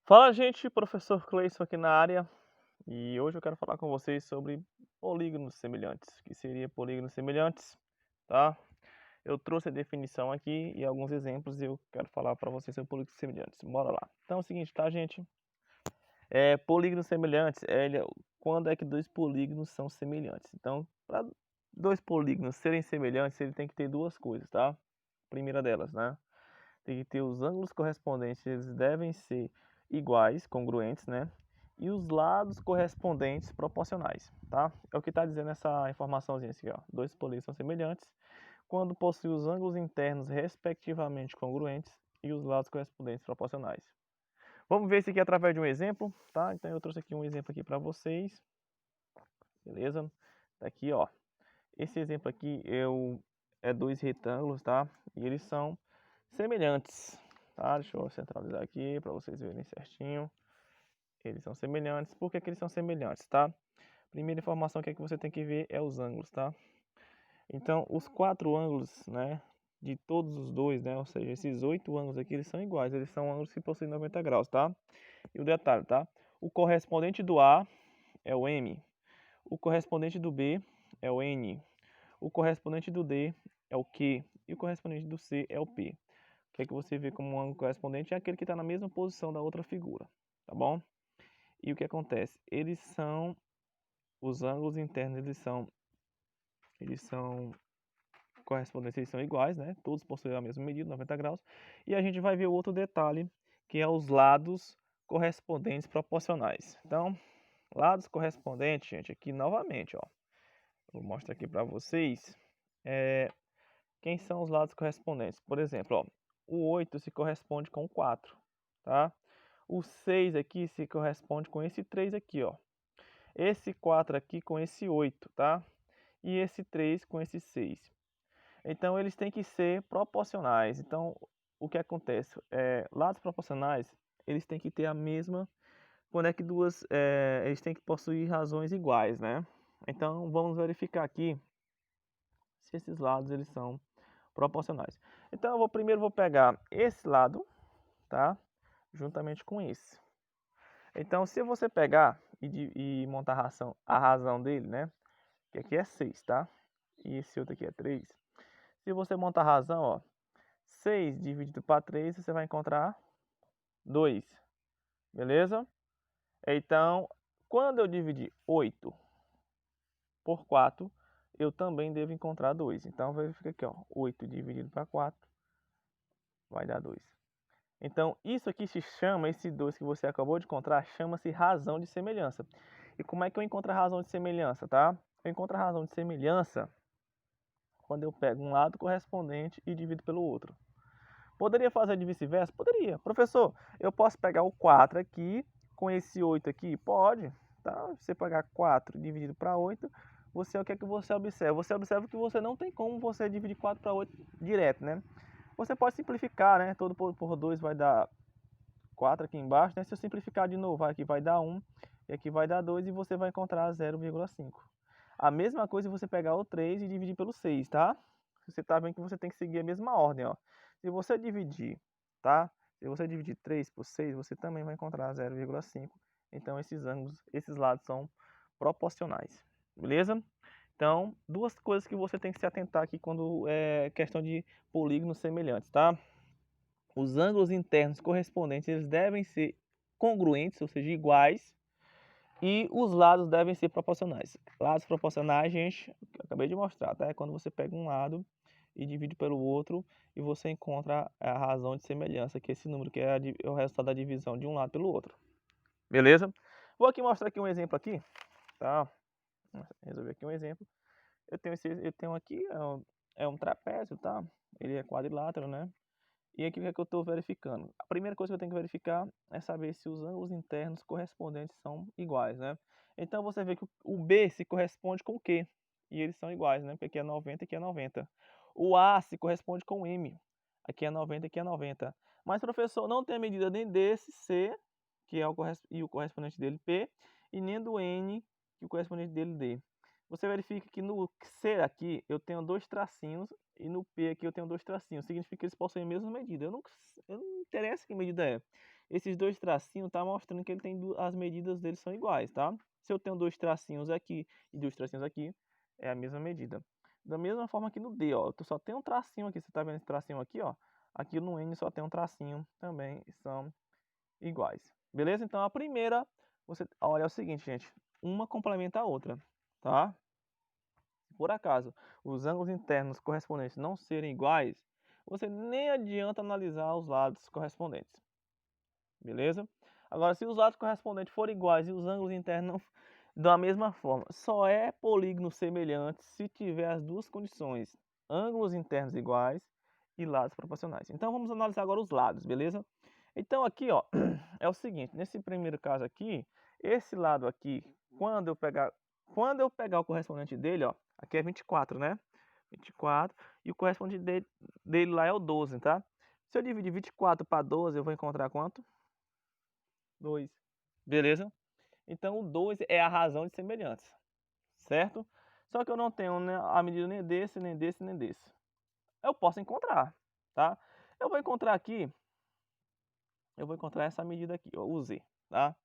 Fala, gente, professor Cleison aqui na área, e hoje eu quero falar com vocês sobre polígonos semelhantes. O que seria polígonos semelhantes, tá? Eu trouxe a definição aqui e alguns exemplos e eu quero falar para vocês sobre polígonos semelhantes. Bora lá. Então é o seguinte, tá, gente? Polígonos semelhantes quando é que dois polígonos são semelhantes. Então, para dois polígonos serem semelhantes, ele tem que ter duas coisas, tá? Primeira delas, né? Tem que ter os ângulos correspondentes, eles devem ser iguais, congruentes, né? E os lados correspondentes proporcionais, tá? É o que está dizendo essa informaçãozinha aqui, ó. Dois polígonos são semelhantes quando possuem os ângulos internos respectivamente congruentes e os lados correspondentes proporcionais. Vamos ver isso aqui através de um exemplo, tá? Então eu trouxe aqui um exemplo aqui para vocês, beleza? Tá aqui, ó. Esse exemplo aqui é dois retângulos, tá? E eles são semelhantes, tá? Deixa eu centralizar aqui para vocês verem certinho. Eles são semelhantes. Por que que eles são semelhantes, tá? Primeira informação que você tem que ver é os ângulos, tá? Então, os quatro ângulos, né, de todos os dois, né, ou seja, esses 8 ângulos aqui, eles são iguais, eles são ângulos que possuem 90 graus, tá? E o detalhe, tá? O correspondente do A é o M, o correspondente do B é o N, o correspondente do D é o Q e o correspondente do C é o P. O que é que você vê como um ângulo correspondente? É aquele que está na mesma posição da outra figura, tá bom? E o que acontece? Os ângulos internos, eles são correspondentes, eles são iguais, né? Todos possuem a mesma medida, 90 graus. E a gente vai ver o outro detalhe, que é os lados correspondentes proporcionais. Então, lados correspondentes, gente, aqui novamente, ó. Vou mostrar aqui para vocês. Quem são os lados correspondentes? Por exemplo, ó, o 8 se corresponde com o 4, tá? O 6 aqui se corresponde com esse 3 aqui, ó. Esse 4 aqui com esse 8, tá? E esse 3 com esse 6. Então, eles têm que ser proporcionais. Então, o que acontece? Lados proporcionais, eles têm que ter a mesma... Quando é que eles têm que possuir razões iguais, né? Então, vamos verificar aqui se esses lados eles são proporcionais. Então, primeiro vou pegar esse lado, tá? Juntamente com esse. Então, se você pegar e montar a razão dele, né? Que aqui é 6, tá? E esse outro aqui é 3. Se você montar a razão, ó, 6 dividido para 3, você vai encontrar 2. Beleza? Então, quando eu dividir 8 por 4, eu também devo encontrar 2. Então, verifica aqui, ó, 8 dividido para 4 vai dar 2. Então, isso aqui se chama, esse 2 que você acabou de encontrar, chama-se razão de semelhança. E como é que eu encontro a razão de semelhança, tá? Eu encontro a razão de semelhança quando eu pego um lado correspondente e divido pelo outro. Poderia fazer de vice-versa? Poderia. Professor, eu posso pegar o 4 aqui com esse 8 aqui? Pode. Tá? Você pegar 4 dividido para 8, o que é que você observa? Você observa que você não tem como você dividir 4 para 8 direto, né? Você pode simplificar, né? Todo por 2 vai dar 4 aqui embaixo, né? Se eu simplificar de novo, aqui vai dar 1 e aqui vai dar 2 e você vai encontrar 0,5. A mesma coisa se você pegar o 3 e dividir pelo 6, tá? Você tá vendo que você tem que seguir a mesma ordem, ó. Se você dividir, tá? Se você dividir 3 por 6, você também vai encontrar 0,5. Então esses lados são proporcionais, beleza? Então, duas coisas que você tem que se atentar aqui quando é questão de polígonos semelhantes, tá? Os ângulos internos correspondentes, eles devem ser congruentes, ou seja, iguais, e os lados devem ser proporcionais. Lados proporcionais, gente, eu acabei de mostrar, tá? É quando você pega um lado e divide pelo outro e você encontra a razão de semelhança, que é esse número, que é o resultado da divisão de um lado pelo outro. Beleza? Vou aqui mostrar aqui um exemplo aqui, tá? Resolver aqui um exemplo. Eu tenho aqui, é um trapézio, tá? Ele é quadrilátero, né? E aqui o que é que eu estou verificando? A primeira coisa que eu tenho que verificar é saber se os ângulos internos correspondentes são iguais, né? Então você vê que o B se corresponde com o Q, e eles são iguais, né? Porque aqui é 90 e aqui é 90. O A se corresponde com o M, aqui é 90 e aqui é 90. Mas, professor, não tem a medida nem desse C, que é o correspondente dele P, e nem do N, que o correspondente dele D. Você verifica que no C aqui eu tenho dois tracinhos e no P aqui eu tenho dois tracinhos. Significa que eles possuem a mesma medida. Eu não interessa que medida é. esses dois tracinhos tá mostrando que ele tem as medidas dele são iguais, tá? Se eu tenho dois tracinhos aqui e dois tracinhos aqui, é a mesma medida. Da mesma forma que no D, ó, eu só tenho um tracinho aqui, você tá vendo esse tracinho aqui, ó? Aqui no N só tem um tracinho também, são iguais. Beleza? Então a primeira, você olha é o seguinte, gente, uma complementa a outra, tá? Se por acaso os ângulos internos correspondentes não serem iguais, você nem adianta analisar os lados correspondentes. Beleza? Agora, se os lados correspondentes forem iguais e os ângulos internos da mesma forma, só é polígono semelhante se tiver as duas condições, ângulos internos iguais e lados proporcionais. Então vamos analisar agora os lados, beleza? Então aqui, ó, é o seguinte, nesse primeiro caso aqui, esse lado aqui, quando eu pegar o correspondente dele, ó, aqui é 24, né? 24, e o correspondente dele lá é o 12, tá? Se eu dividir 24 para 12, eu vou encontrar quanto? 2. Beleza? Então o 2 é a razão de semelhança, certo? Só que eu não tenho a medida nem desse, nem desse, nem desse. Eu posso encontrar, tá? Eu vou encontrar aqui, eu vou encontrar essa medida aqui, ó, o Z, tá?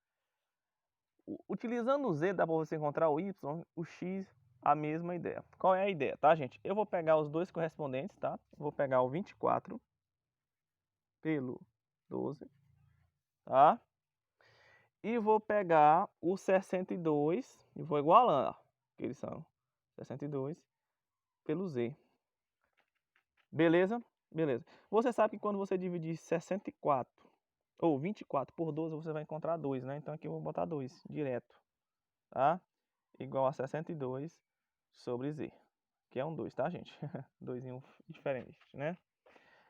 Utilizando o Z, dá para você encontrar o Y, o X, a mesma ideia. Qual é a ideia, tá, gente? Eu vou pegar os dois correspondentes, tá? Vou pegar o 24 pelo 12, tá? E vou pegar o 62 e vou igualando, ó, que eles são 62 pelo Z. Beleza? Beleza. Você sabe que quando você dividir 64 ou 24 por 12, você vai encontrar 2, né? Então aqui eu vou botar 2 direto, tá? Igual a 62 sobre Z, que é um 2, tá, gente? 2 diferente, né?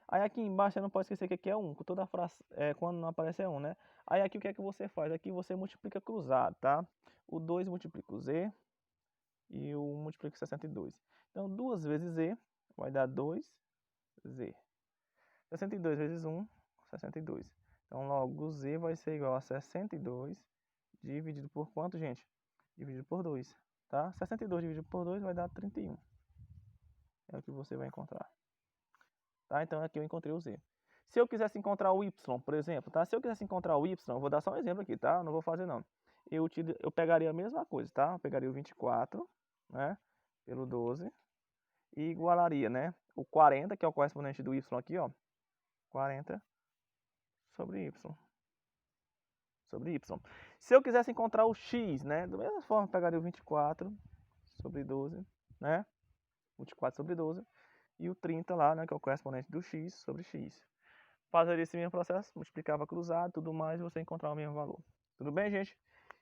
Aí aqui embaixo você não pode esquecer que aqui é 1, toda frase, quando não aparece é 1, né? Aí aqui o que é que você faz? Aqui você multiplica cruzado, tá? O 2 multiplica o Z e o 1 multiplica o 62. Então 2 vezes Z vai dar 2Z. 62 vezes 1, 62. Então logo o Z vai ser igual a 62 dividido por quanto, gente? Dividido por 2, tá? 62 dividido por 2 vai dar 31. É o que você vai encontrar. Tá? Então aqui eu encontrei o Z. Se eu quisesse encontrar o Y, por exemplo, tá? Se eu quisesse encontrar o Y, eu vou dar só um exemplo aqui, tá? Não vou fazer não. Eu pegaria a mesma coisa, tá? Eu pegaria o 24, né? Pelo 12 e igualaria, né? O 40, que é o correspondente do Y aqui, ó. 40 sobre Y. Sobre Y. Se eu quisesse encontrar o X, né? Da mesma forma, eu pegaria o 24 sobre 12, né? 24 sobre 12. E o 30 lá, né? Que é o correspondente do X sobre X. Fazeria esse mesmo processo, multiplicava cruzado, tudo mais, e você encontrar o mesmo valor. Tudo bem, gente?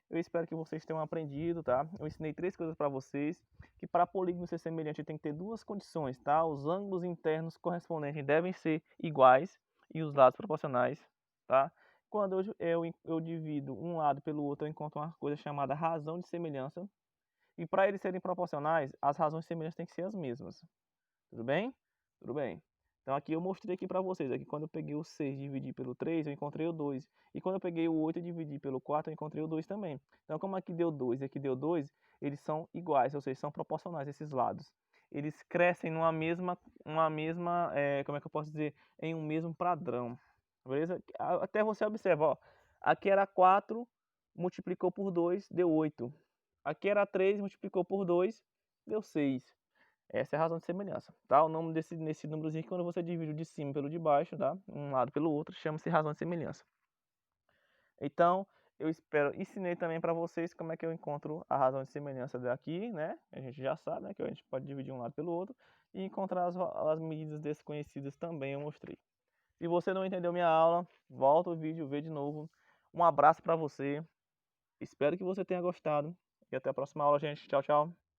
Eu espero que vocês tenham aprendido, tá? Eu ensinei 3 coisas para vocês, que para polígono ser semelhante tem que ter 2 condições, tá? Os ângulos internos correspondentes devem ser iguais e os lados proporcionais, tá? Quando eu divido um lado pelo outro, eu encontro uma coisa chamada razão de semelhança. E para eles serem proporcionais, as razões de semelhança têm que ser as mesmas. Tudo bem? Tudo bem. Então aqui eu mostrei aqui para vocês, aqui quando eu peguei o 6 e dividi pelo 3, eu encontrei o 2. E quando eu peguei o 8 e dividi pelo 4, eu encontrei o 2 também. Então como aqui deu 2 e aqui deu 2, eles são iguais, ou seja, são proporcionais esses lados. Eles crescem numa mesma, como é que eu posso dizer, em um mesmo padrão. Beleza? Até você observa, ó, aqui era 4, multiplicou por 2, deu 8. Aqui era 3, multiplicou por 2, deu 6. Essa é a razão de semelhança, tá? O nome nesse númerozinho, quando você divide o de cima pelo de baixo, tá? Um lado pelo outro, chama-se razão de semelhança. Então, eu espero, ensinei também para vocês como é que eu encontro a razão de semelhança daqui, né? A gente já sabe, né? Que a gente pode dividir um lado pelo outro e encontrar as medidas desconhecidas também eu mostrei. Se você não entendeu minha aula, volta o vídeo, vê de novo. Um abraço para você. Espero que você tenha gostado e até a próxima aula, gente. Tchau, tchau.